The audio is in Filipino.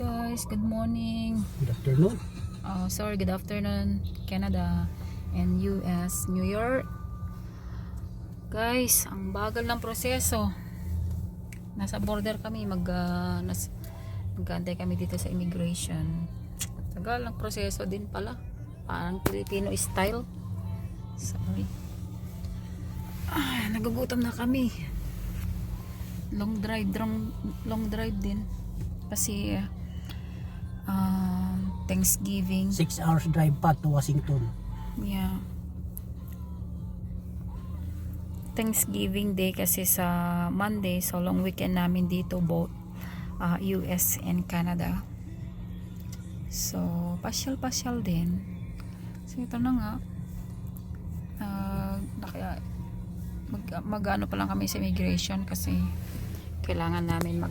guys, good morning. Good afternoon. Good afternoon Canada and US, New York. Guys, ang bagal ng proseso. Nasa border kami, mag-aantay kami dito sa immigration. Tagal ng proseso din pala. Parang Filipino style. Sorry. Nagugutom na kami. Long drive din. Kasi Thanksgiving. 6 hours drive pa to Washington. Yeah. Thanksgiving Day kasi sa Monday, so long weekend namin dito both US and Canada. So, pasyal din. So, ito na nga. Mag-ano pa lang kami sa immigration kasi kailangan namin